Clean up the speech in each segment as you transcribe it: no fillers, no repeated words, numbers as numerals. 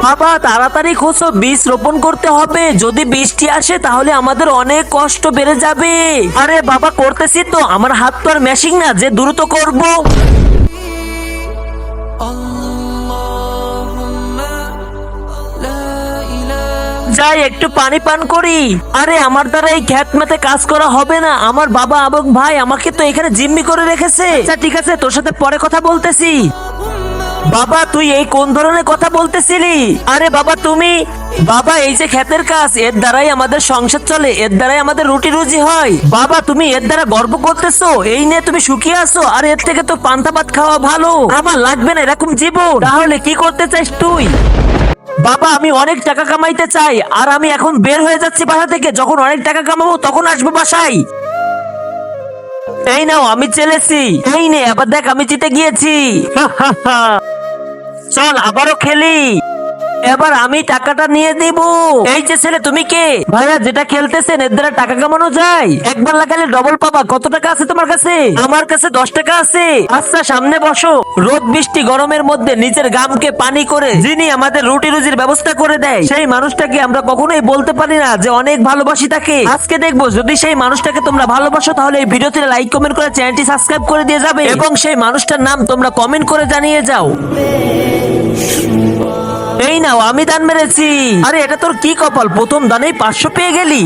বাবা তাড়াতাড়ি খোঁজো, বীজ রোপণ করতে হবে। যদি বৃষ্টি আসে তাহলে আমাদের অনেক কষ্ট বেড়ে যাবে। আরে বাবা করতেছি তো, আমার হাত তো আর মেশিন না যে দ্রুত করব। যাই একটু পানি পান করি। আরে আমার দ্বারা এই ক্ষেত মেতে কাজ করা হবে না। আমার বাবা এবং ভাই আমাকে তো এখানে জিম্মি করে রেখেছে। আচ্ছা ঠিক আছে, তোর সাথে পরে কথা বলতেছি। বাবা তুই এই কোন ধরনের কথা বলতেছিলি? আরে বাবা তুমি, বাবা এই যে ক্ষেতের কাজ, এর দ্বারাই আমাদের সংসার চলে, এর দ্বারাই আমাদের রুটি রুজি হয়। বাবা তুমি এর দ্বারা গর্ব করতেছো, এই নিয়ে তুমি সুখী আছো? আর এর থেকে তো পান্তা ভাত খাওয়া ভালো। আমার লাগবে না এরকম জীবন। তাহলে কি করতে চাস তুই? বাবা আমি অনেক টাকা কামাইতে চাই, আর আমি এখন বের হয়ে যাচ্ছি বাসা থেকে। যখন অনেক টাকা কামাবো তখন আসবো বাসায়। এই নাও আমি চলেছি। এই নে আবার দেখ আমি জিতে গিয়েছি। চল আবারও খেলি। এবার আমি টাকাটা নিয়ে দিব। এই যে ছেলে তুমি কে? ভাইয়া যেটা খেলতেছেন এর দ্বারা টাকা কামানো যায়, একবার লাগালে ডবল পাবা। কত টাকা আছে তোমার কাছে? আমার কাছে 10 টাকা আছে। আচ্ছা সামনে বসো। রোদ বৃষ্টি গরমের মধ্যে নিজের গামকে পানি করে যিনি আমাদের রুটি রুজির ব্যবস্থা করে দেয়, সেই মানুষটাকে আমরা কখনোই বলতে পারি না যে অনেক ভালোবাসি তাকে। আজকে দেখবো যদি সেই মানুষটাকে তোমরা ভালোবাসো তাহলে এই ভিডিওতে লাইক কমেন্ট করে চ্যানেলটি সাবস্ক্রাইব করে দিয়ে যাবে, এবং সেই মানুষটার নাম তোমরা কমেন্ট করে জানিয়ে যাও। এই নাও আমি দান মেরেছি। আরে এটা তোর কি কপাল, প্রথম দানেই 500 পেয়ে গেলি।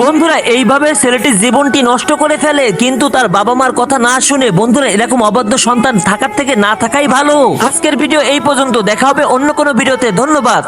বন্ধুরা এইভাবে ছেলেটির জীবনটি নষ্ট করে ফেলে, কিন্তু তার বাবা মার কথা না শুনে। বন্ধুরা এরকম অবাধ্য সন্তান থাকার থেকে না থাকাই ভালো। আজকের ভিডিও এই পর্যন্ত, দেখা হবে অন্য কোনো ভিডিওতে। ধন্যবাদ।